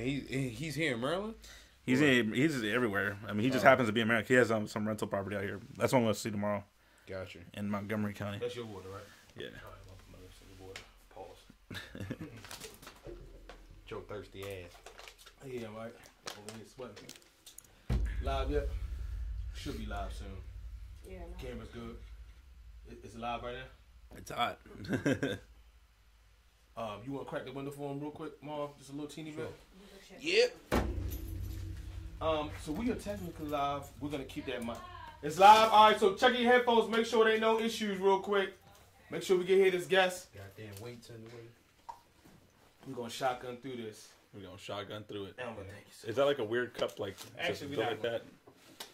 he's here in Maryland. He's everywhere. I mean, he just happens to be in America. He has some rental property out here. That's what I'm going to see tomorrow. Gotcha. In Montgomery County. That's your water, right? Yeah. Pause. Joe thirsty ass. Yeah, right. Over here sweating. Live yet? Should be live soon. Yeah. No. Camera's good. It's live right now? It's hot. You want to crack the window for him real quick, Marv? Just a little teeny bit? Yep. So we are technically live. We're going to keep that in mind. It's live. All right, so check your headphones. Make sure there ain't no issues real quick. Make sure we can hear this guest. Goddamn weights in the way. We're going to shotgun through this. We're going to shotgun through it. Elmer, thank you so Is that like a weird cup, like, Actually, we just not like that?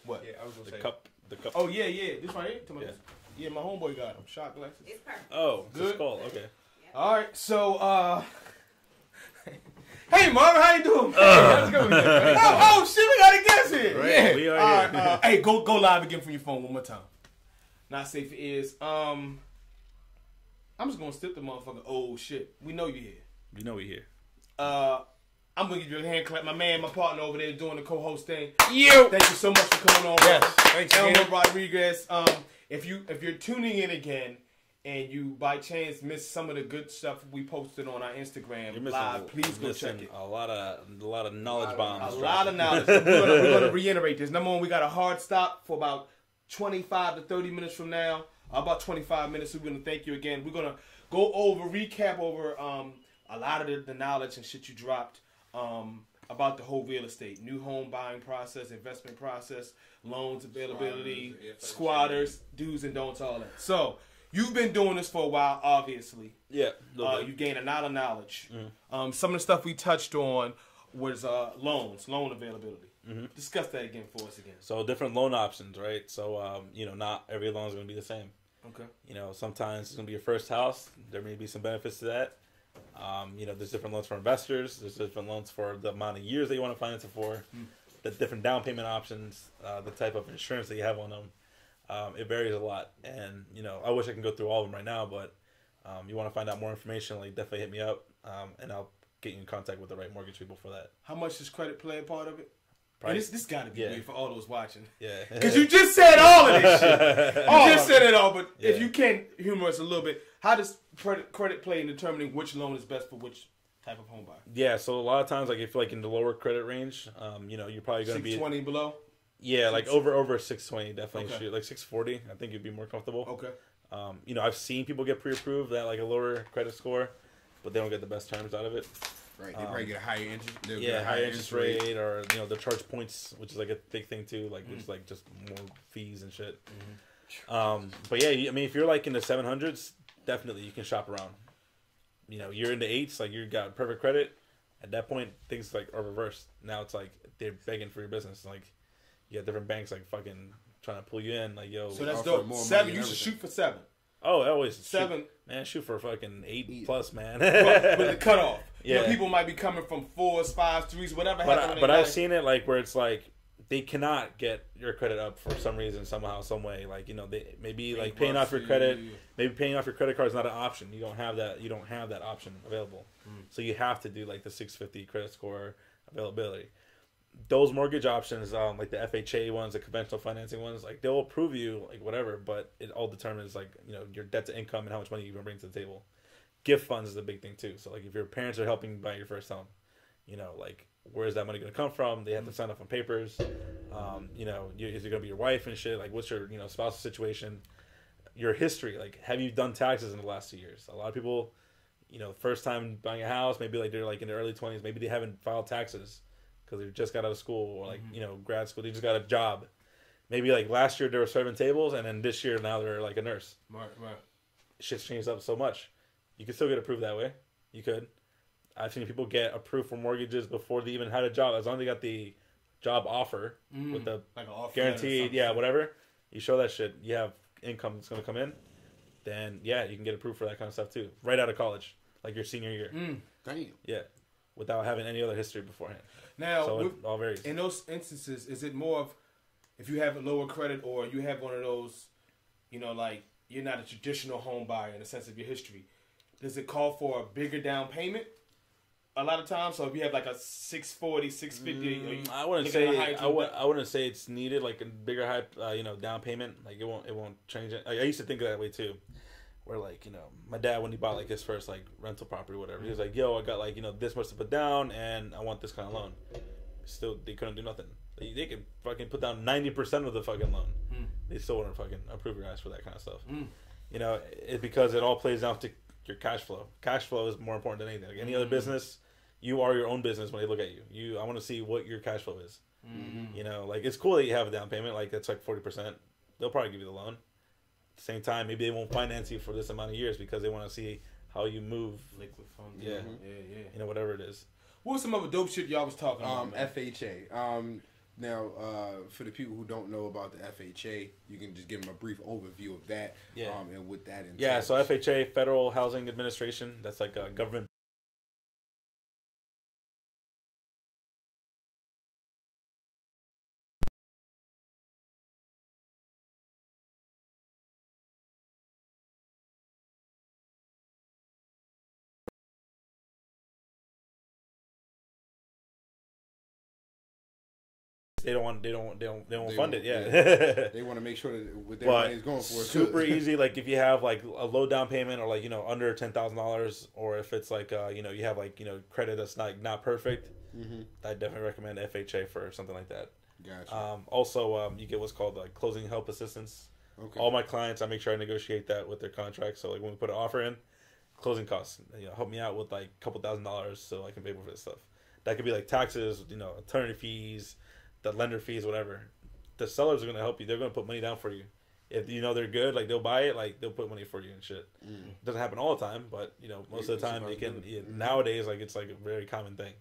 What? Yeah, I was going to The say. cup. Oh, yeah. This right here? Yeah. Yeah, my homeboy got them. Shot glasses. It's perfect. Oh, it's a Good. skull. Okay. All right, so, hey, Marvin, how you doing? How's it going? Oh, shit, we got a guest here. Right. Yeah. We are All here. right, hey, go live again from your phone one more time. Not safe for ears. I'm just going to skip the motherfucker. Oh, shit. We know you here. You know we here. I'm going to give you a hand clap. My man, my partner over there doing the co-host thing. You. Thank you so much for coming on. Yes. Thanks, Elmer man. Rodriguez. If you're tuning in again and you by chance missed some of the good stuff we posted on our Instagram You're missing, live, please go check it. a lot of knowledge bombs. A lot of knowledge. We're going to reiterate this. Number one, we got a hard stop for about 25 to 30 minutes from now. About 25 minutes. We're going to thank you again. We're going to recap over a lot of the knowledge and shit you dropped about the whole real estate, new home buying process, investment process, loans availability, squatters, do's and don'ts, all that. So you've been doing this for a while, obviously. Yeah. You gained a lot of knowledge. Some of the stuff we touched on was loan availability. Discuss that again for us again. So different loan options, right? So not every loan is going to be the same. Okay. Sometimes it's going to be your first house. There may be some benefits to that. There's different loans for investors. There's different loans for the amount of years that you want to finance it for. The different down payment options, the type of insurance that you have on them. It varies a lot. And, I wish I could go through all of them right now, but you want to find out more information, like definitely hit me up, and I'll get you in contact with the right mortgage people for that. How much does credit play a part of it? And this got to be weird for all those watching. Yeah. Because you just said all of this shit. You just said it all, but if you can humor us a little bit, how does credit play in determining which loan is best for which type of home buyer? Yeah, so a lot of times, like if you're like in the lower credit range, you're probably going to be 620 below. Yeah, like over 620 definitely. Okay. Like 640, I think you'd be more comfortable. Okay. I've seen people get pre-approved at like a lower credit score, but they don't get the best terms out of it. Right, they probably get a higher interest. Higher interest rate, or they charge points, which is like a big thing too. Like which is like just more fees and shit. But yeah, I mean, if you're like in the 700s, definitely you can shop around. You're in the 8s, like you got perfect credit. At that point, things like are reversed. Now it's like they're begging for your business. Like you got different banks like fucking trying to pull you in. Like yo, so that's dope. 7, you should shoot for 7. Oh, always 7. Man, shoot for fucking 8 plus, man. But the cutoff. Yeah. People might be coming from 4s, 5s, 3s, whatever. But I've seen it like where it's like they cannot get your credit up for some reason, somehow, some way. Like they maybe like paying off your credit. Maybe paying off your credit card is not an option. You don't have that. You don't have that option available. So you have to do like the 650 credit score availability. Those mortgage options, like the FHA ones, the conventional financing ones, like they'll approve you like whatever, but it all determines like your debt to income and how much money you can bring to the table. Gift funds is a big thing too. So like if your parents are helping buy your first home, like where's that money going to come from? They have to sign up on papers. Is it going to be your wife and shit? Like what's your spousal situation? Your history, like have you done taxes in the last 2 years? A lot of people, first time buying a house, maybe like they're like in their early 20s, maybe they haven't filed taxes because they just got out of school or like grad school. They just got a job. Maybe like last year they were serving tables, and then this year now they're like a nurse. Right. Shit's changed up so much. You can still get approved that way. You could. I've seen people get approved for mortgages before they even had a job. As long as they got the job offer with the like an offer guaranteed, whatever. You show that shit, you have income that's going to come in, then yeah, you can get approved for that kind of stuff too. Right out of college, like your senior year. Damn. Yeah, without having any other history beforehand. Now, so it all varies. In those instances, is it more of if you have a lower credit or you have one of those, like you're not a traditional home buyer in the sense of your history, does it call for a bigger down payment? a lot of times. So if you have like a 640, 650, I wouldn't say it's needed like a bigger high down payment. Like it won't change it. Like, I used to think of that way too. Where like my dad, when he bought like his first like rental property or whatever, he was like, yo, I got like this much to put down and I want this kind of loan. Still, they couldn't do nothing. They could fucking put down 90% of the fucking loan. They still wouldn't fucking approve your ass for that kind of stuff. It's because it all plays down to your cash flow. Cash flow is more important than anything. Like any other business, you are your own business when they look at you. I want to see what your cash flow is. Like it's cool that you have a down payment. Like that's like 40%. They'll probably give you the loan. At the same time, maybe they won't finance you for this amount of years because they want to see how you move. Liquid funds. Yeah. Whatever it is. What was some other dope shit y'all was talking about? FHA. Now, for the people who don't know about the FHA, you can just give them a brief overview of that. And what that entails. Yeah. So FHA, Federal Housing Administration. That's like a government. They don't fund it. Yeah. They want to make sure that what their money is going for. Super easy. Like if you have like a low down payment or like under $10,000, or if it's like you have like credit that's not perfect. I definitely recommend FHA for something like that. Gotcha. Also, you get what's called like closing help assistance. Okay. All my clients, I make sure I negotiate that with their contracts. So like when we put an offer in, closing costs, help me out with like a couple $1,000s so I can pay for this stuff. That could be like taxes, attorney fees, the lender fees, whatever. The sellers are going to help you. They're going to put money down for you. If they're good, like they'll buy it, like they'll put money for you and shit. It doesn't happen all the time, but most of the time they can. Nowadays, like it's like a very common thing.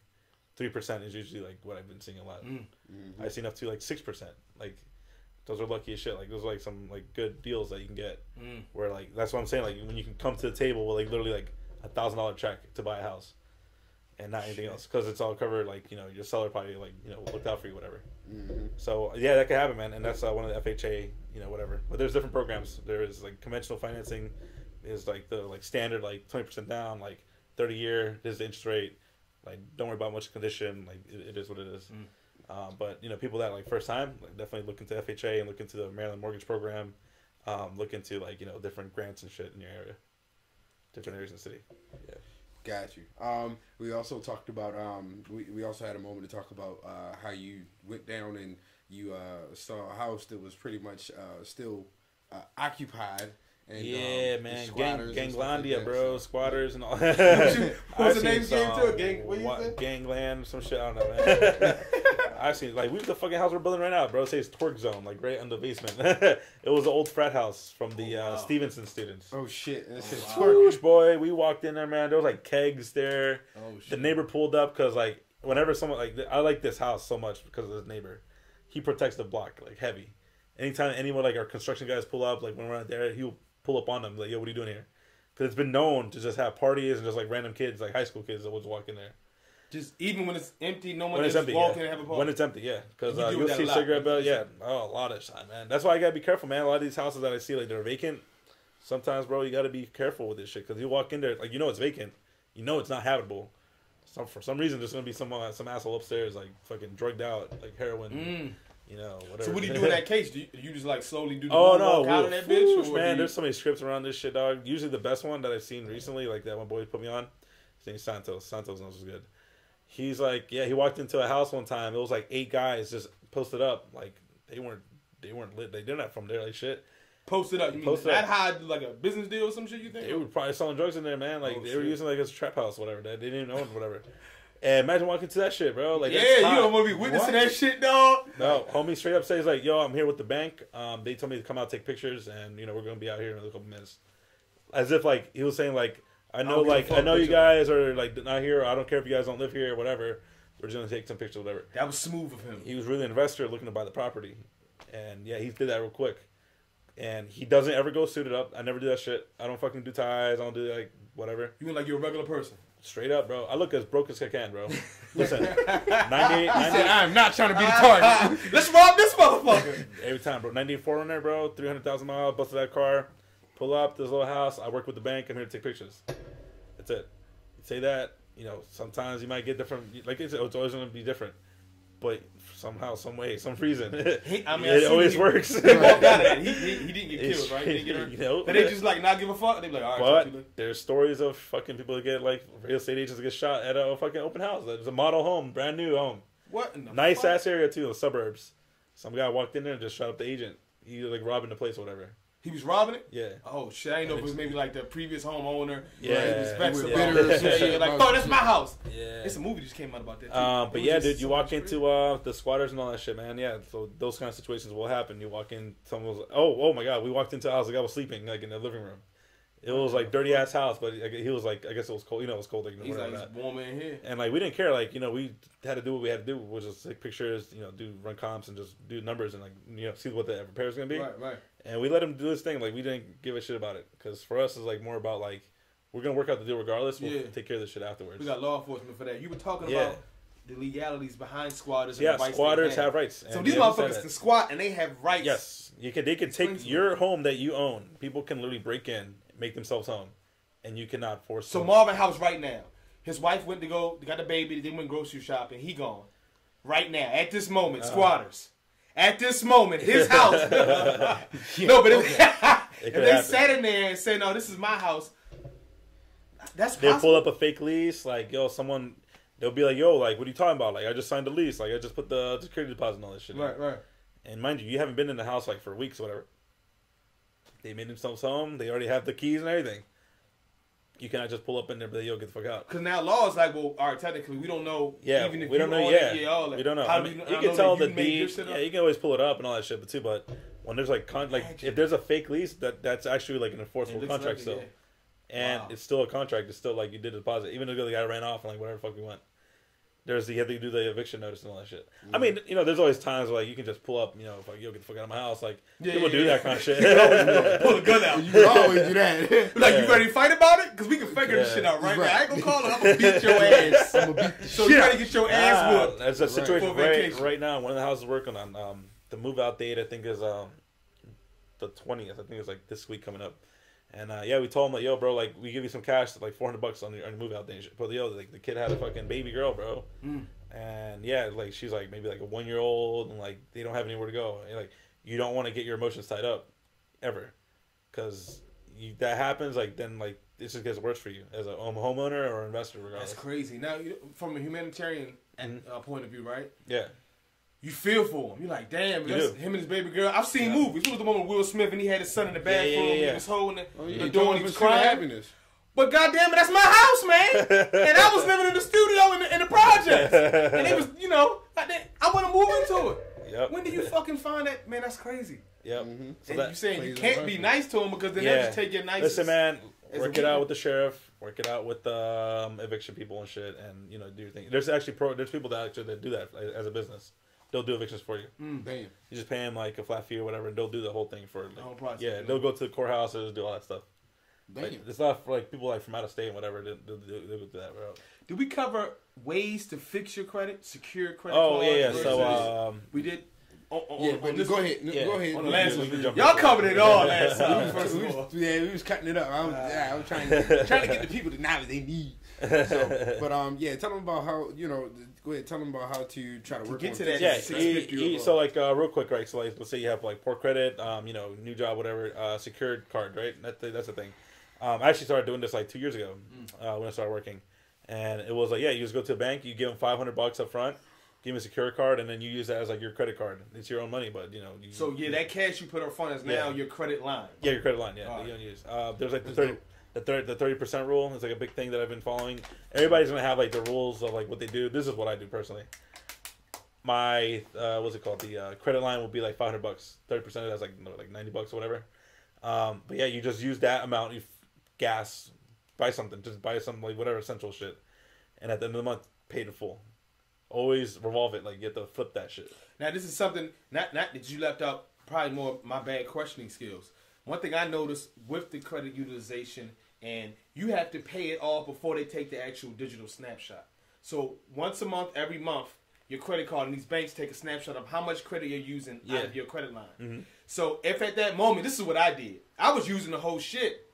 3% is usually like what I've been seeing a lot. I've seen up to like 6%. Like those are lucky as shit. Like those are like some like good deals that you can get. Where like that's what I'm saying. Like when you can come to the table with like literally like $1,000 check to buy a house. And not anything else, because it's all covered. Like your seller probably like looked out for you, whatever. So yeah, that could happen, man. And that's one of the FHA, whatever. But there's different programs. There is like conventional financing, is like the standard like 20% down, like 30-year. This is the interest rate. Like don't worry about much condition. Like it is what it is. But people that like first time, like, definitely look into FHA and look into the Maryland Mortgage Program. Look into like different grants and shit in your area, different areas in the city. Yeah. Got you. We also talked about we also had a moment to talk about how you went down and you saw a house that was pretty much still occupied. And, yeah, man, Ganglandia, like bro, squatters and all. What's the name came to it? Gang, what you say? Gangland, some shit. I don't know, man. I've seen like the fucking house we're building right now, bro. It says Twerk Zone, like right under the basement. It was an old frat house from the Stevenson students. Oh shit! And it says Twerk, boy. We walked in there, man. There was like kegs there. Oh shit! The neighbor pulled up because like whenever someone I like this house so much because of this neighbor. He protects the block like heavy. Anytime anyone like our construction guys pull up, like when we're out there, he'll pull up on them like, yo, what are you doing here? Because it's been known to just have parties and just like random kids, like high school kids that would walk in there. Just even when it's empty, no one just walk in and have a party. When it's empty, yeah. Because you'll see cigarette bells, yeah. Oh, a lot of time, man. That's why I gotta be careful, man. A lot of these houses that I see, like they're vacant. Sometimes, bro, you gotta be careful with this shit because you walk in there, like it's vacant, it's not habitable. So for some reason, there's gonna be some asshole upstairs, like fucking drugged out, like heroin. Whatever. So what do you do in that case? Do you just like slowly do the walk out of that bitch? Or man, there's so many scripts around this shit, dog. Usually the best one that I've seen recently, like that one boy put me on, his name's Santos. Santos knows what's good. He's like, yeah, he walked into a house one time. It was like 8 guys just posted up. Like they weren't lit. They're not from there, like shit. Posted up. You mean that high, like a business deal or some shit? You think they were probably selling drugs in there, man? Like they were using like a trap house, whatever. They didn't even own whatever. And imagine walking to that shit, bro. Like, yeah, you don't want to be witnessing that shit, dog. No, homie straight up says like, yo, I'm here with the bank. They told me to come out take pictures, and we're gonna be out here in a couple minutes. As if like he was saying like, I know you guys are like not here. Or I don't care if you guys don't live here or whatever. We're just gonna take some pictures, whatever. That was smooth of him. He was really an investor looking to buy the property, and yeah, he did that real quick. And he doesn't ever go suited up. I never do that shit. I don't fucking do ties. I don't do like whatever. You mean like you're a regular person? Straight up, bro. I look as broke as I can, bro. Listen, 98. I'm not trying to be the target. Let's rob this motherfucker. Every time, bro. 98 on there, bro. 300,000 miles. Busted that car. Pull up this little house. I work with the bank. I'm here to take pictures. That's it. You say that. You know, sometimes you might get different. Like it's always going to be different. But somehow, some way, some reason, it always works. He walked out of it. He didn't get killed, right? He didn't get hurt. You know, but they just like not give a fuck. They be like, all right. But there's stories of fucking people that get like real estate agents that get shot at a fucking open house. It's a model home, brand new home. What? In the nice fuck? ass area too, in the suburbs. Some guy walked in there and just shot up the agent. He was like robbing the place or whatever. He was robbing it? Yeah. Oh shit! I didn't know if it was maybe like the previous homeowner. Yeah. Like, like, oh, that's my house. Yeah. It's a movie that just came out about that. Too. But yeah, dude, you walk into the squatters and all that shit, man. Yeah, so those kind of situations will happen. You walk in, someone was, oh my god, we walked into a house, the guy was sleeping like in the living room. It was like dirty ass house, but he was like, I guess it was cold. You know, it was cold. Like, he's like, it's warm in here. And like, we didn't care. Like, you know, we had to do what we had to do, which is take pictures, you know, run comps and just do numbers and like, you know, see what the repair's gonna be. Right. And we let him do his thing. Like, we didn't give a shit about it because for us, it's like more about like, we're gonna work out the deal regardless. We'll take care of this shit afterwards. We got law enforcement for that. You were talking about the legalities behind squatters. And yeah, the rights squatters have rights. So these motherfuckers can squat and they have rights. Yes, they can take your home that you own. People can literally break in, make themselves home, and you cannot force. So Marvin House right now, his wife went to go, got the baby, they went grocery shopping. He gone right now at this moment. Squatters. At this moment, his house. No, but if they sat in there and said, "No, this is my house," that's possible. They'll pull up a fake lease, like someone. They'll be like, "Yo, like, what are you talking about? Like, I just signed a lease. Like, I just put the security deposit and all this shit." Right. And mind you, you haven't been in the house like for weeks or whatever. They made themselves home. They already have the keys and everything. You cannot just pull up in there and be like, yo, get the fuck out. Because now law is like, well, all right, technically, we don't know. Yeah, even if we don't know. We don't know. How you can tell the deed. Yeah, you can always pull it up and all that shit, but too. But when there's like if there's a fake lease, that's actually like an enforceable contract still, and it's still a contract. It's still like you did a deposit, even though the guy ran off and like whatever the fuck we went. You have to do the eviction notice and all that shit. I mean, you know, there's always times where like you can just pull up, you know, like, yo, get the fuck out of my house. Like people do that kind of shit. Pull a gun out. You can always do that. Like, you ready to fight about it? Because we can figure this shit out right now. I ain't gonna call it. I'm gonna beat your ass. So you ready to get your ass whooped? There's a situation right now. One of the houses working on the move out date. I think is the 20th. I think it's like this week coming up. And we told him like, yo, bro, like we give you some cash, like $400 on your move out day. But yo, like the kid had a fucking baby girl, bro. And like she's like maybe like a 1-year-old, and like they don't have anywhere to go. And, like you don't want to get your emotions tied up, ever, because that happens. Like then like this just gets worse for you as a homeowner or investor, regardless. That's crazy. Now, from a humanitarian point of view, right? Yeah. You feel for him. You're like, damn, that's him and his baby girl. I've seen movies. It was the one with Will Smith and he had his son in the bathroom and he was holding the door and he was crying. But goddamn it, that's my house, man. And I was living in the studio in the project. And it was, you know, I want to move into it. Yep. When do you fucking find that? Man, that's crazy. Yep. So and you saying you can't be nice to him because then they'll just take your niceness. Listen, man, work it out with the sheriff. Work it out with the eviction people and shit, and you know, do your thing. There's actually there's people that do that as a business. They'll do evictions for you. Damn. You just pay them like a flat fee or whatever, and they'll do the whole thing for like, the whole process. Yeah, they'll go to the courthouses, do all that stuff. Like, it's not for like people like from out of state and whatever. They'll do that route. Did we cover ways to fix your credit, secure credit? Yeah. So we did. Go ahead. Go ahead. On the last one, y'all covered it all last time. We was cutting it up. I was trying to get the people the knowledge they need. So, but tell them about how Go ahead. Tell them about how to try to work get on to that. Yeah. So like real quick, right? So like let's say you have like poor credit, new job, whatever, secured card, right? That's the thing. I actually started doing this like 2 years ago when I started working, and it was like you just go to a bank, you give them $500 up front. Give them a secure card, and then you use that as like your credit card. It's your own money, but you know. That cash you put up front is now your credit line. Yeah, your credit line. Yeah, that you don't use. There's like the 30% rule is like a big thing that I've been following. Everybody's gonna have like the rules of like what they do. This is what I do personally. My what's it called? The credit line will be like $500. 30% of that's like $90 or whatever. But yeah, you just use that amount. You gas, buy something, just buy some like whatever essential shit, and at the end of the month, pay it full. Always revolve it. Like you have to flip that shit. Now this is something not that you left out. Probably more my bad questioning skills. One thing I noticed with the credit utilization, and you have to pay it off before they take the actual digital snapshot. So once a month, every month, your credit card and these banks take a snapshot of how much credit you're using out of your credit line. Mm-hmm. So if at that moment, this is what I did. I was using the whole shit,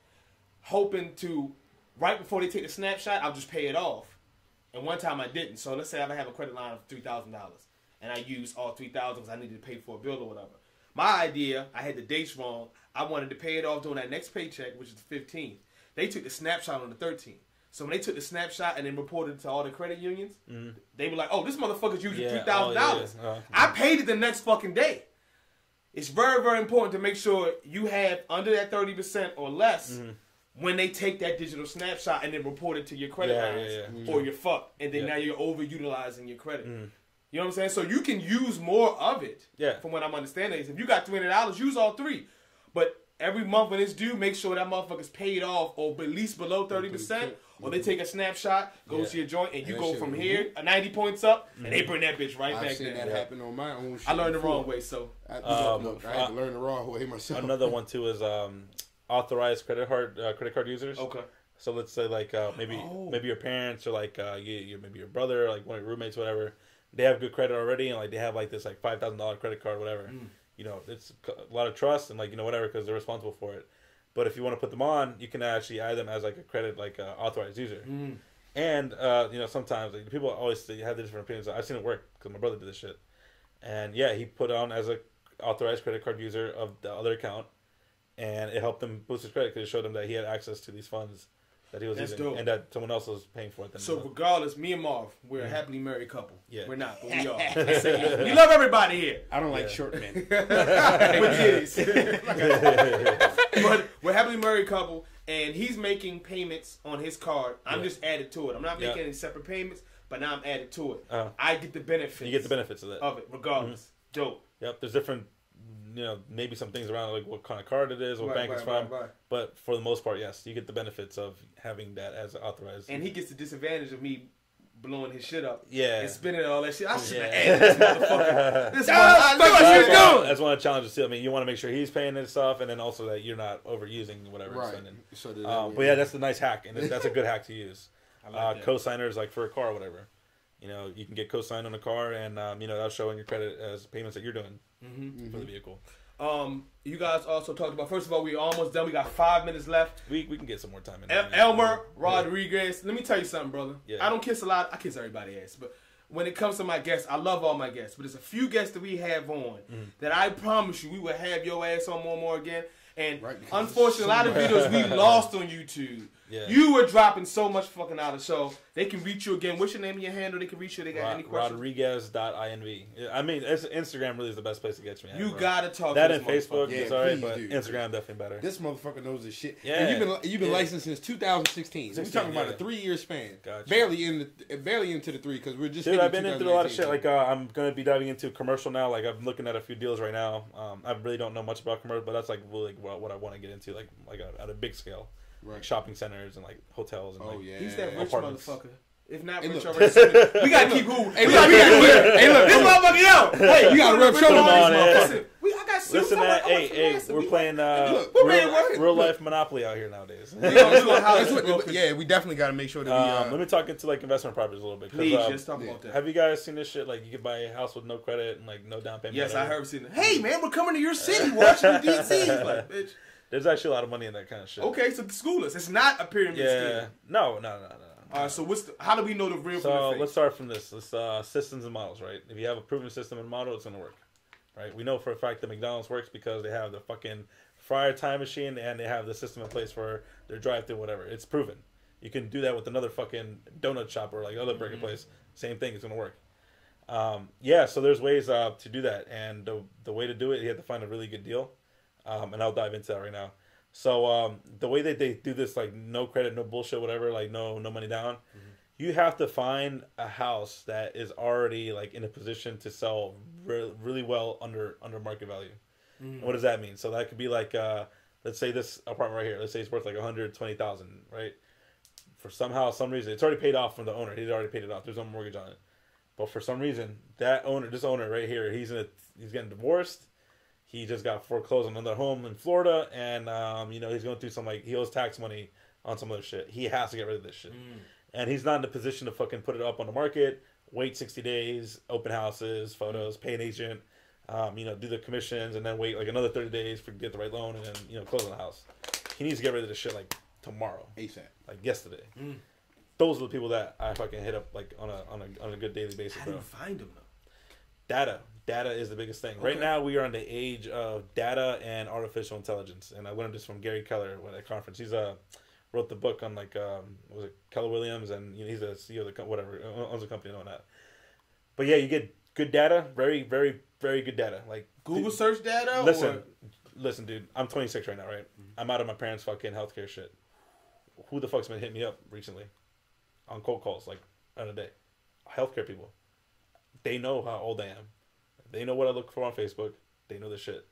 hoping to right before they take the snapshot, I'll just pay it off. And one time I didn't. So let's say I have a credit line of $3,000, and I use all $3,000 because I needed to pay for a bill or whatever. My idea, I had the dates wrong. I wanted to pay it off during that next paycheck, which is the 15th. They took the snapshot on the 13th. So when they took the snapshot and then reported it to all the credit unions, they were like, "Oh, this motherfucker's using $3,000." I paid it the next fucking day. It's very, very important to make sure you have under that 30% or less when they take that digital snapshot and then report it to your credit lines, or you're fucked, and then now you're overutilizing your credit. You know what I'm saying? So you can use more of it. Yeah. From what I'm understanding is, if you got $300, use all three. But every month when it's due, make sure that motherfucker's paid off or at least below 30%. Or they take a snapshot, goes to your joint, and you go from here 90 points up, and they bring that bitch right back there. I've seen that happen on my own shit. I learned the wrong way, so I had to learn the wrong way myself. Another one too is authorized credit card users. Okay. So let's say like maybe your parents or like maybe your brother, like one of your roommates, whatever. They have good credit already, and like they have like this like $5,000 credit card, whatever. You know, it's a lot of trust and like whatever because they're responsible for it. But if you want to put them on, you can actually add them as like a credit, like authorized user. And sometimes like, people always have the different opinions. I've seen it work because my brother did this shit. And yeah, he put on as a authorized credit card user of the other account, and it helped him boost his credit because it showed him that he had access to these funds that he was using, dope. and that someone else was paying for it. Then so regardless, me and Marv, we're a happily married couple. Yeah. We're not, but we are. We love everybody here. I don't like short men. Which is. But we're a happily married couple, and he's making payments on his card. I'm just added to it. I'm not making any separate payments, but now I'm added to it. I get the benefits. You get the benefits of that. Of it, regardless. Dope. Yep. There's different, maybe some things around like what kind of card it is, what bank it's from. But for the most part, yes, you get the benefits of having that as authorized. And he gets the disadvantage of me blowing his shit up. Yeah. And spending all that shit. I should have added this motherfucker. That's one of the challenges too. I mean, you want to make sure he's paying his stuff, and then also that you're not overusing whatever you're spending. So but yeah, that's a nice hack, and that's a good hack to use. Co-signers, like for a car or whatever. You can get co-signed on a car, and that'll show in your credit as payments that you're doing for the vehicle. You guys also talked about, first of all, we're almost done. We got 5 minutes left. We can get some more time in. Elmer Rodriguez. Let me tell you something, brother. Yeah. I don't kiss a lot. I kiss everybody's ass. But when it comes to my guests, I love all my guests. But there's a few guests that we have on that I promise you we will have your ass on more and more again. And unfortunately, a lot of videos we lost on YouTube. Yeah. You were dropping so much fucking out of the show. They can reach you again. What's your name and your handle? They can reach you. They got any questions? Rodriguez.inv. I mean, Instagram really is the best place to get me. You gotta talk that to and Facebook. Yeah, is alright, but do. Instagram definitely better. This motherfucker knows his shit. Yeah, and you've been licensed since 2016. We're talking about a 3-year span. Gotcha. Barely into the 3 because we're just. Dude, I've been into a lot of shit. Like I'm gonna be diving into commercial now. Like I'm looking at a few deals right now. I really don't know much about commercial, but that's like really what I want to get into, like at a big scale. Like shopping centers and like hotels and he's that rich motherfucker. If not rich look, already, we gotta keep who. Hey, look, this motherfucker, yo. Hey, you gotta rub shoulders on this motherfucker. I got suits. Listen, we're playing real life Monopoly out here nowadays. Yeah, we definitely gotta make sure that we. Let me talk into like investment properties a little bit. Please, just talk about that. Have you guys seen this shit? Like you could buy a house with no credit and like no down payment. Yes, I heard seen it. Hey man, we're coming to your city, Washington D.C. Like, bitch. There's actually a lot of money in that kind of shit. Okay, so school us. It's not a pyramid scheme. No. All right, so how do we know the real from the fake? Let's start from this. Let's systems and models, right? If you have a proven system and model, it's gonna work, right? We know for a fact that McDonald's works because they have the fucking fryer time machine and they have the system in place for their drive-thru, whatever. It's proven. You can do that with another fucking donut shop or like other burger place. Same thing. It's gonna work. So there's ways to do that, and the way to do it, you have to find a really good deal. And I'll dive into that right now. So the way that they do this, like no credit, no bullshit, whatever, like no money down, you have to find a house that is already like in a position to sell really well under market value. And what does that mean? So that could be like, let's say this apartment right here, let's say it's worth like $120,000, right? For some reason, it's already paid off from the owner. He's already paid it off. There's no mortgage on it. But for some reason, this owner right here, he's getting divorced. He just got foreclosed on another home in Florida, and he's going through some he owes tax money on some other shit. He has to get rid of this shit, and he's not in a position to fucking put it up on the market, wait 60 days, open houses, photos, pay an agent, do the commissions, and then wait like another 30 days for get the right loan, and then close on the house. He needs to get rid of this shit like tomorrow, ASAP, like yesterday. those are the people that I fucking hit up like on a good daily basis, How bro. do you find them Data is the biggest thing. Right now, we are on the age of data and artificial intelligence, and I learned this from Gary Keller at a conference. He's wrote the book on like was it Keller Williams, and he's a CEO of the whatever owns a company and all that. But yeah, you get good data, very very very good data. Like Google search data. Listen, dude. I'm 26 right now, right? I'm out of my parents' fucking healthcare shit. Who the fuck's been hitting me up recently on cold calls like on a day? Healthcare people. They know how old I am. They know what I look for on Facebook. They know the shit.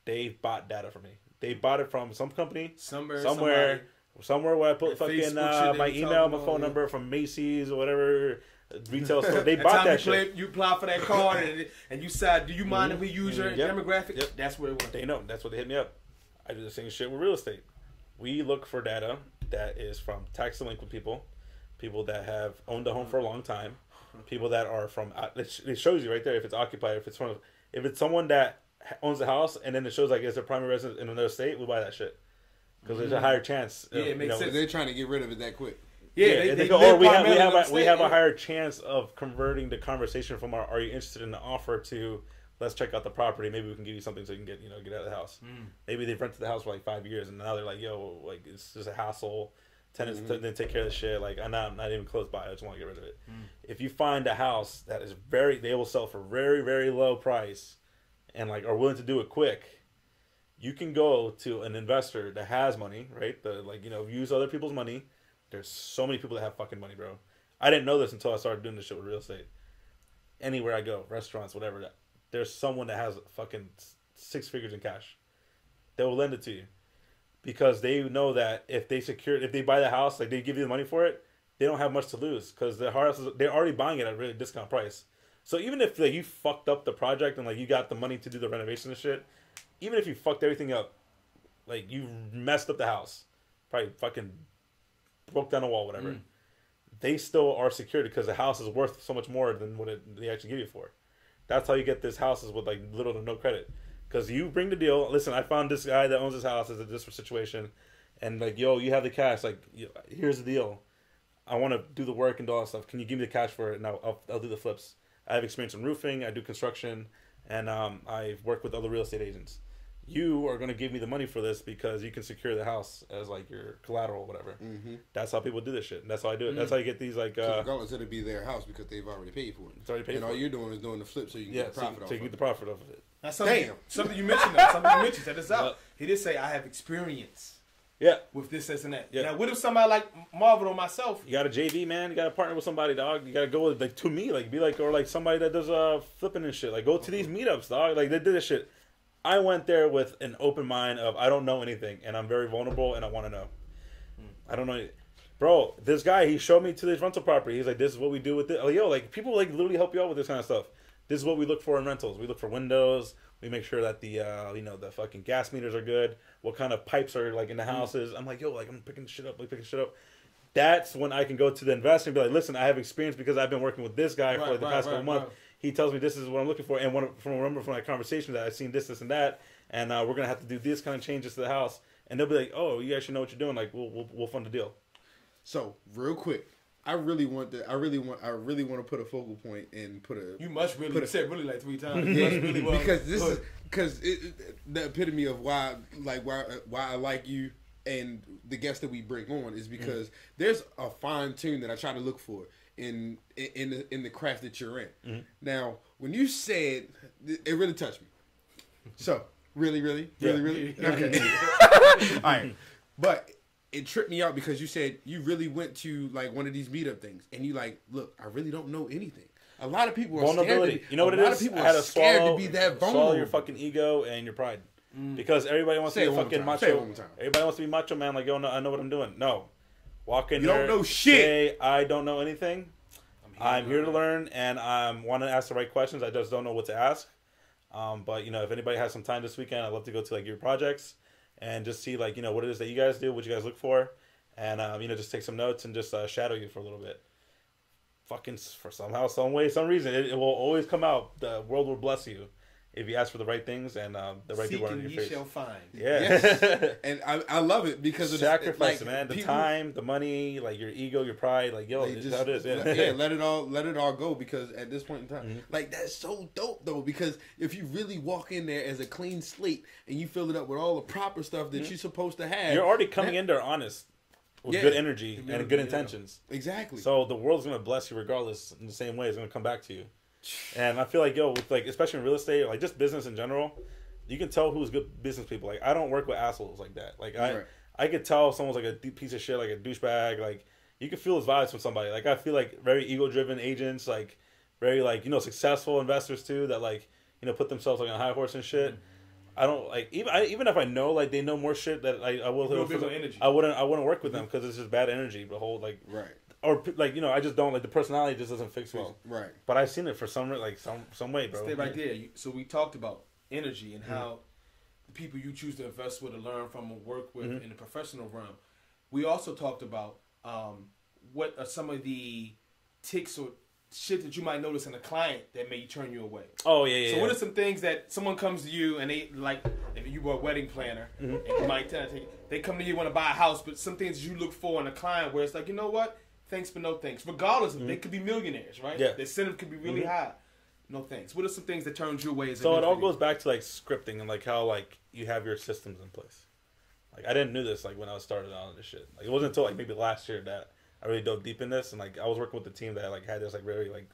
They bought data from me. They bought it from some company somewhere where I put fucking my email, my phone number from Macy's or whatever retail store. They bought that shit. You apply for that card and you said, "Do you mind if we use your demographic?" Yep. That's where it went. They know. That's what they hit me up. I do the same shit with real estate. We look for data that is from tax delinquent people that have owned a home for a long time, people that are from. It shows you right there if it's occupied, if it's someone that owns the house, and then it shows like it's a primary residence in another state. We buy that shit because there's a higher chance. Yeah, it makes sense. They're trying to get rid of it that quick. Yeah, we have a higher chance of converting the conversation from are you interested in the offer to let's check out the property, maybe we can give you something so you can get out of the house. Maybe they've rented the house for like 5 years and now they're like, yo, like it's just a hassle. Tenants didn't take care of the shit. Like I'm not even close by. I just want to get rid of it. If you find a house that is they will sell for very very low price, and like are willing to do it quick, you can go to an investor that has money, right? Use other people's money. There's so many people that have fucking money, bro. I didn't know this until I started doing this shit with real estate. Anywhere I go, restaurants, whatever, there's someone that has fucking 6 figures in cash. They will lend it to you because they know that if they buy the house, like they give you the money for it, they don't have much to lose because they're already buying it at a really discount price. So even if like you fucked up the project and like you got the money to do the renovation and shit, even if you fucked everything up, like you messed up the house, probably fucking broke down a wall, whatever, they still are secured because the house is worth so much more than what they actually give you for. That's how you get this houses with like little to no credit. Because you bring the deal. Listen, I found this guy that owns this house as a this situation, and like, yo, you have the cash. Like, here's the deal. I want to do the work and do all that stuff. Can you give me the cash for it? And I'll do the flips. I have experience in roofing. I do construction, and I've worked with other real estate agents. You are going to give me the money for this because you can secure the house as like your collateral or whatever. That's how people do this shit. And that's how I do it. That's how you get these like. Regardless, it'll be their house because they've already paid for it. It's already paid and for all it. you're doing is doing the flip so you can get the profit off. So you get the profit off of it. That's something you mentioned. Check this out. Yep. He did say I have experience. Yeah. With this and that. Yeah. Now, what if somebody like Marvin or myself? You got a JV, man. You got to partner with somebody, dog. You got to go with, like, to me, like, be like, or like somebody that does flipping and shit. Like, go to these meetups, dog. Like, they did this shit. I went there with an open mind of I don't know anything, and I'm very vulnerable, and I want to know. I don't know. Bro, this guy, he showed me to this rental property. He's like, this is what we do with it. Like, yo, like, people, like, literally help you out with this kind of stuff. This is what we look for in rentals. We look for windows. We make sure that the, the fucking gas meters are good. What kind of pipes are, like, in the houses. I'm like, yo, like, I'm picking shit up. That's when I can go to the investor and be like, listen, I have experience because I've been working with this guy for like, the past couple months. He tells me this is what I'm looking for. And remember from my conversation that I've seen this, and that. And we're going to have to do these kind of changes to the house. And they'll be like, oh, you actually know what you're doing. Like, we'll fund the deal. So, real quick. I really want to put a focal point and put a. You must really said really like 3 times. Because this is the epitome of why I like you and the guests that we bring on is because there's a fine tune that I try to look for in the craft that you're in. Now, when you said it really touched me. So really. Okay. All right, but. It tripped me out because you said you really went to like one of these meetup things and you like, look, I really don't know anything. A lot of people are vulnerability. Scared you know what it is? A lot of people are scared to be that vulnerable. Swallow your fucking ego and your pride, because everybody wants to be fucking macho. Everybody wants to be macho man. Like, yo, no, I know what I'm doing. No, walk in. You don't know shit. Say, I don't know anything. I'm here to learn, and I want to ask the right questions. I just don't know what to ask. But if anybody has some time this weekend, I'd love to go to like your projects. And just see, like, what it is that you guys do, what you guys look for. And, just take some notes and just shadow you for a little bit. Fucking, for somehow, some way, some reason, it will always come out. The world will bless you if you ask for the right things and the right people are in your face. Shall find. Yeah, Yes. And I love it because of sacrifice, like, man. The people, time, the money, like your ego, your pride, like yo, it's how it is. Yeah, let it all go because at this point in time, like that's so dope though. Because if you really walk in there as a clean slate and you fill it up with all the proper stuff that you're supposed to have, you're already coming in there honest with good energy and good intentions. Exactly. So the world's gonna bless you regardless. In the same way, it's gonna come back to you. And I feel like with like especially in real estate, like just business in general, you can tell who's good business people. Like I don't work with assholes like that. Like I could tell if someone's like a piece of shit, like a douchebag. Like you can feel his vibes from somebody. Like I feel like very ego driven agents, like very like successful investors too that like put themselves like on a high horse and shit. I don't like even if I know like they know more shit that I will. I wouldn't work with them because it's just bad energy. The whole like or like I just don't like the personality just doesn't fix well. Right. But I've seen it for some way, bro. Stay right there. So we talked about energy and how the people you choose to invest with or learn from or work with in the professional realm. We also talked about what are some of the ticks or shit that you might notice in a client that may turn you away. Oh yeah. So what are some things that someone comes to you and they like if you were a wedding planner and you might they come to you want to buy a house, but some things you look for in a client where it's like, you know what? Thanks but no thanks. Regardless of they could be millionaires, right? Yeah. The incentive could be really high. No thanks. What are some things that turned you away? So it all goes back to like scripting and like how like you have your systems in place. Like I didn't know this like when I was started on this shit. Like it wasn't until like maybe last year that I really dove deep in this, and like I was working with the team that like had this like very like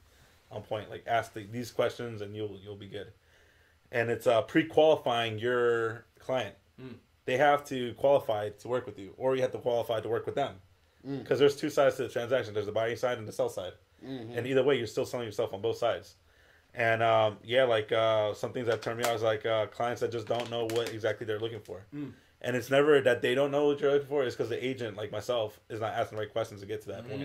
on point. Like ask these questions and you'll be good. And it's pre-qualifying your client. They have to qualify to work with you, or you have to qualify to work with them. Because there's two sides to the transaction. There's the buying side and the sell side. And either way, you're still selling yourself on both sides. And some things that turn me off is like clients that just don't know what exactly they're looking for. And it's never that they don't know what you're looking for. It's because the agent, like myself, is not asking the right questions to get to that point.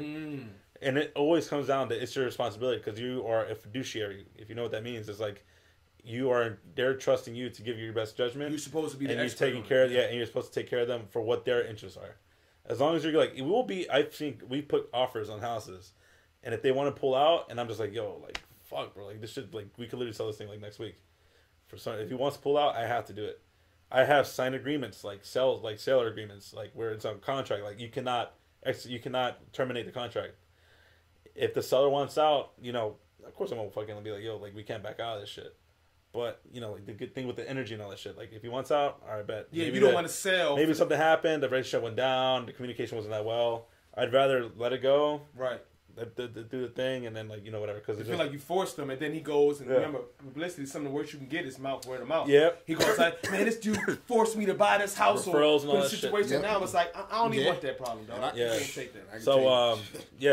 And it always comes down to it's your responsibility because you are a fiduciary. If you know what that means, it's like they're trusting you to give you your best judgment. You're supposed to be the and expert. You're taking care of and you're supposed to take care of them for what their interests are. As long as you're like, it will be. I think we put offers on houses, and if they want to pull out, and I'm just like, yo, like fuck, bro, like this shit, like we could literally sell this thing like next week. If he wants to pull out, I have to do it. I have signed agreements like seller agreements, like where it's on contract, like you cannot terminate the contract. If the seller wants out, of course I'm gonna fucking be like, yo, like we can't back out of this shit. But like the good thing with the energy and all that shit, like if he wants out, all right, bet. Yeah, you don't want to sell. Maybe something happened, the relationship went down, the communication wasn't that well. I'd rather let it go, right? Do the thing, and then whatever. Because I feel like you forced him, and then he goes and remember, publicity. Some of the worst you can get is mouth word of mouth. Yeah, he goes like, man, this dude forced me to buy this house or and all put a situation. Shit. Now it's like I don't even want that problem, dog. Yeah, I can't take that. So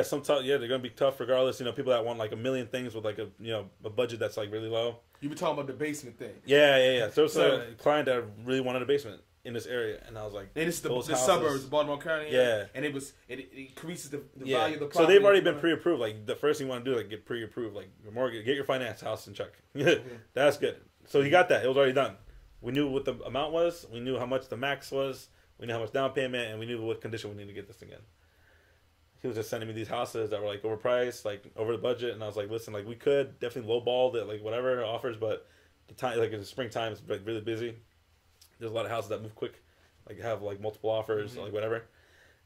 sometimes they're gonna be tough regardless. People that want like a million things with like a budget that's like really low. You were talking about the basement thing. Yeah. So it's a client that really wanted a basement in this area, and I was like, and it's the suburbs, Baltimore County. Yeah, and it increases the value of the property. So they've already been pre-approved. Like the first thing you want to do, like get pre-approved, like your mortgage, get your finance house in check. That's good. So he got that. It was already done. We knew what the amount was. We knew how much the max was. We knew how much down payment, and we knew what condition we needed to get this thing in. He was just sending me these houses that were like overpriced, like over the budget, and I was like, listen, like we could definitely lowball the like whatever offers, but the time, like in the springtime, it's like really busy. There's a lot of houses that move quick, like have like multiple offers, like whatever.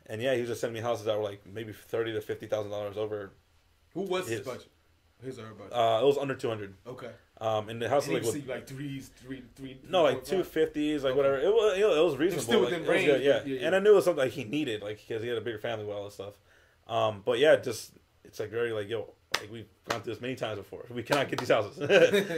And yeah, he was just sending me houses that were like maybe $30,000 to $50,000 over. Who was his budget? His or her budget? It was under 200. Okay. And the house was like three. No, like 250s, like whatever. It was reasonable. It was still within range. Yeah. And I knew it was something like he needed, like because he had a bigger family with all this stuff. But yeah, just it's like very like like we've gone through this many times before. We cannot get these houses.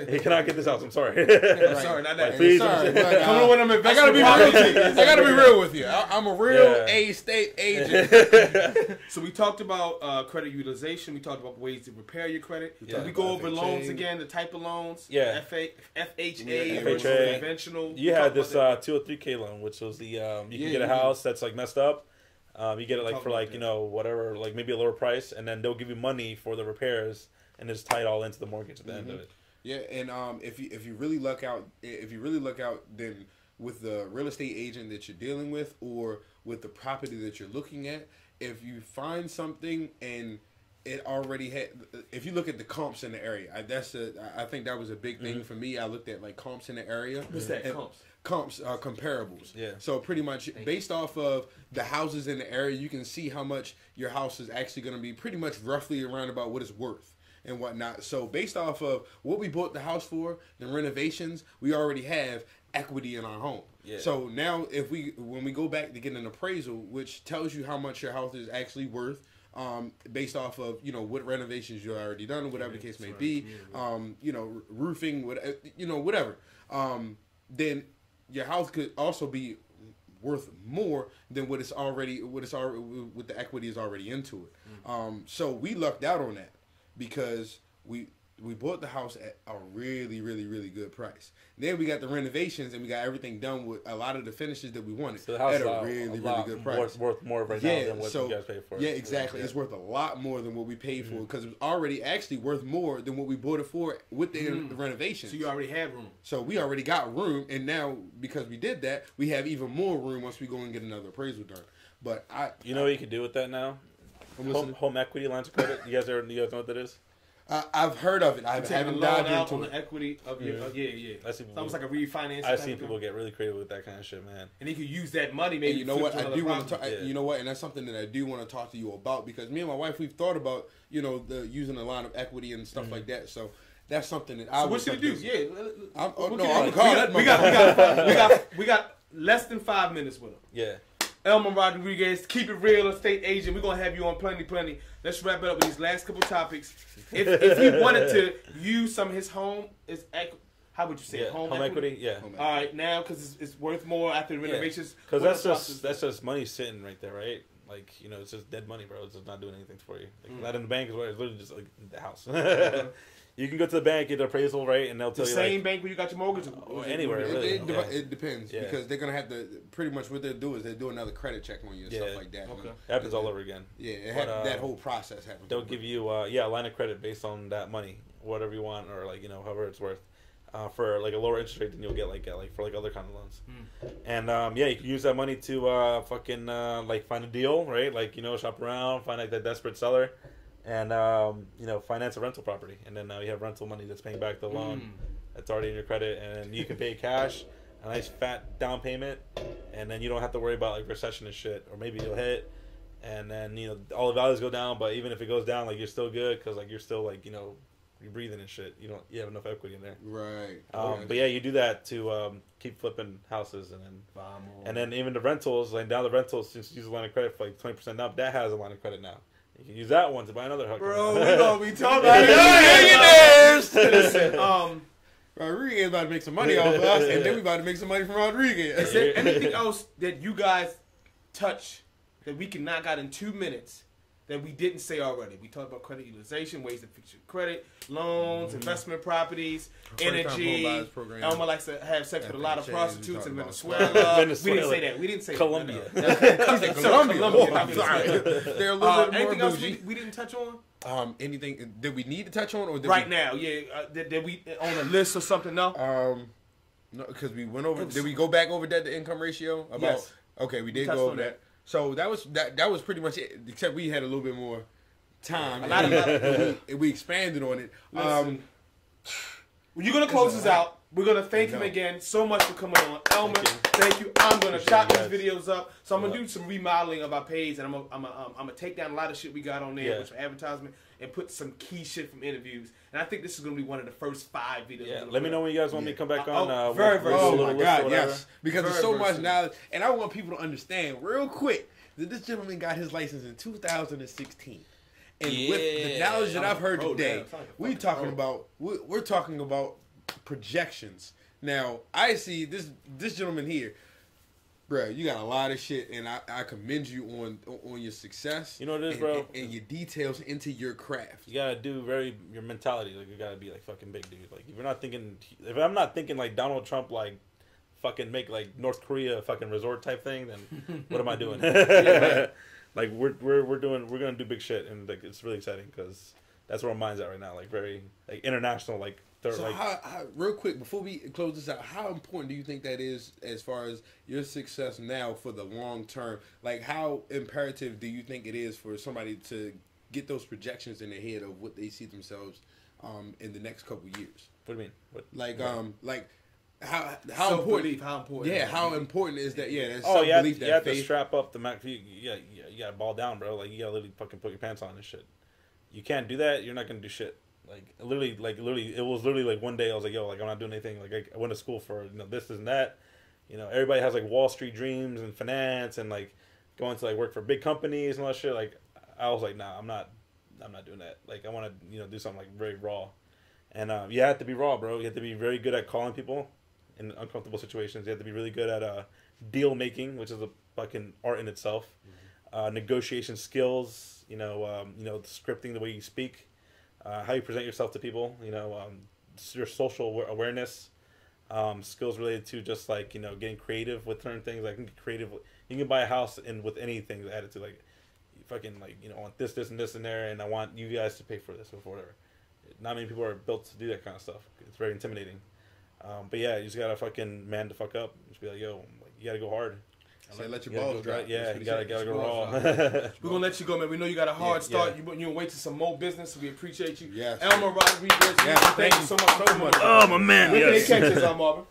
He cannot get this house. I'm sorry. I'm sorry, not that. Like, please, sorry, but, come on with them. I gotta be real with you. I gotta be real with you. I'm a real A-state agent. So we talked about credit utilization. We talked about ways to repair your credit. We go over loans again, the type of loans. Yeah. FHA versus conventional. You had this 203K loan, which was the you can get a house that's like messed up. You get it like for like whatever, like maybe a lower price, and then they'll give you money for the repairs and just tie it all into the mortgage at the end of it. Yeah, and if you really luck out, then with the real estate agent that you're dealing with, or with the property that you're looking at, if you find something and it already had. If you look at the comps in the area, I think that was a big thing for me. I looked at like comps in the area. What's that? Comps are comparables. Yeah. So pretty much based off of the houses in the area, you can see how much your house is actually going to be pretty much roughly around about what it's worth and whatnot. So based off of what we bought the house for, the renovations, we already have equity in our home. Yeah. So now when we go back to get an appraisal, which tells you how much your house is actually worth, based off of, you know, what renovations you already done, whatever the case may be, you know, roofing, whatever, then your house could also be worth more than what the equity is already into it. So we lucked out on that because we bought the house at a really, really, really good price. Then we got the renovations and we got everything done with a lot of the finishes that we wanted So the house at is a really, really good price. Worth more right now than what you guys paid for it. Yeah, exactly. It's worth a lot more than what we paid for because it was already actually worth more than what we bought it for with the renovations. So you already have room. So we already got room, and now because we did that, we have even more room once we go and get another appraisal done. But you know what you can do with that now? Home equity lines of credit. You guys know what that is? I've heard of it. I haven't dived into on the equity of your It's almost like a refinance. I've seen people get really creative with that kind of shit, man. And you could use that money maybe. And you know what? I do want to. You know what? And that's something that I do want to talk to you about because me and my wife we've thought about using a line of equity and stuff like that. So that's something that I. So what should we do? Yeah. I'm calling that. We got less than 5 minutes with him. Yeah. Elmer Rodriguez, keep it real, estate agent. We're gonna have you on plenty. Let's wrap it up with these last couple topics. If he wanted to use some of his home, how would you say it? Home equity? Yeah. All right, now because it's worth more after the renovations. Because that's just money sitting right there, right? Like, you know, it's just dead money, bro. It's just not doing anything for you. Like, not in the bank is where it's literally just like the house. You can go to the bank, get the appraisal, right, and they'll tell you. The same bank where you got your mortgage? Or anywhere, really. It depends because they're going to have to, pretty much what they'll do is they'll do another credit check on you and stuff like that. Okay. It happens all over again. Yeah, that whole process happens. They'll give you, a line of credit based on that money, whatever you want, or, like, you know, however it's worth. For like a lower interest rate than you'll get for other kind of loans. And you can use that money to like find a deal, right? Like, you know, shop around, find like that desperate seller, and finance a rental property. And then now you have rental money that's paying back the loan that's already in your credit, and you can pay cash, a nice fat down payment, and then you don't have to worry about like recession and shit, or maybe you'll hit, and then all the values go down. But even if it goes down, like you're still good because like you're still like you're breathing and shit. You have enough equity in there. Right. But yeah, you do that to keep flipping houses, and then even the rentals, like now the rentals, since you use a line of credit for like 20% down, that has a line of credit now. You can use that one to buy another hooker. Bro, we're gonna be talking about millionaires. Listen, Rodriguez about to make some money off of us, and then we about to make some money from Rodriguez. Is there anything else that you guys touch that we can knock out in 2 minutes? That we didn't say already. We talked about credit utilization, ways to fix your credit, loans, investment properties, energy. Elmer likes to have sex with a lot of prostitutes in Venezuela. We didn't say that. We didn't say Colombia. Colombia. I'm sorry. They're a little bit more anything else bougie. we didn't touch on? Anything did we need to touch on, or right now? Yeah, did we on a list or something? No. No, because we went over. Did we go back over debt to income ratio? Yes. Okay, we did go over that. So that was pretty much it. Except we had a little bit more time. We expanded on it. You're gonna close this out. We're gonna thank him again so much for coming on, Elmer. Thank you. I'm gonna chop these videos up. So I'm gonna do some remodeling of our page, and I'm gonna take down a lot of shit we got on there, which are advertisement, and put some key shit from interviews. And I think this is gonna be one of the first 5 videos. Yeah. Let me know when you guys want me to come back on. Very Oh my God, yes. Because there's so much knowledge, and I want people to understand real quick that this gentleman got his license in 2016. And with the knowledge that I've heard today, we're talking about projections. Now, I see this gentleman here, bro. You got a lot of shit, and I commend you on your success. You know what it is, bro, and your details into your craft. You gotta do your mentality. Like you gotta be like fucking big, dude. Like if I'm not thinking like Donald Trump, like fucking make like North Korea fucking resort type thing, then what am I doing? Like we're gonna do big shit, and like it's really exciting because that's where our mind's at right now. Like very like international, like. So how, real quick, before we close this out, how important do you think that is as far as your success now for the long term? Like, how imperative do you think it is for somebody to get those projections in their head of what they see themselves in the next couple years. What do you mean? What? Like how important? How important? Yeah, how important is that? Yeah, that's Oh, self-belief. you have to strap up the Mac. You gotta ball down, bro. Like you gotta literally fucking put your pants on and shit. You can't do that. You're not gonna do shit. Like literally, it was literally like one day I was like, yo, like I'm not doing anything. Like I went to school for this and that. Everybody has like Wall Street dreams and finance and like going to like work for big companies and all that shit. Like I was like, nah, I'm not doing that. Like I want to do something like very raw. And you have to be raw, bro. You have to be very good at calling people in uncomfortable situations. You have to be really good at deal making, which is a fucking art in itself. Negotiation skills, scripting the way you speak, how you present yourself to people, your social awareness, skills related to just like, getting creative with certain things. Like you can buy a house with anything added to like, you fucking like, I want this and this and there, and I want you guys to pay for this or whatever. Not many people are built to do that kind of stuff. It's very intimidating. But yeah, you just gotta fucking man to fuck up. Just be like, yo, you gotta go hard. Say let your balls drop. Yeah, you gotta go raw. We're gonna let you go, man. We know you got a hard start. You wait to some more business. So we appreciate you. Yes. Elmer Rodriguez. Yes. Thank you so much. Oh my man. Where can they catch us, Marvin?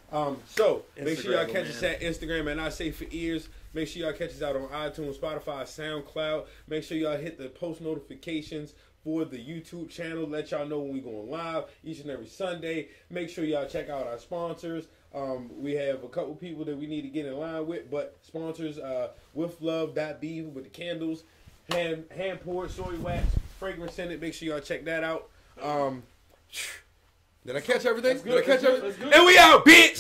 So make sure y'all catch us at Instagram and I Say For Ears. Make sure y'all catch us out on iTunes, Spotify, SoundCloud. Make sure y'all hit the post notifications for the YouTube channel. Let y'all know when we going live each and every Sunday. Make sure y'all check out our sponsors. We have a couple people that we need to get in line with, but sponsors with love.be with the candles, hand poured soy wax, fragrance in it. Make sure y'all check that out. Did I catch everything? Did I catch everything? And we out, bitch!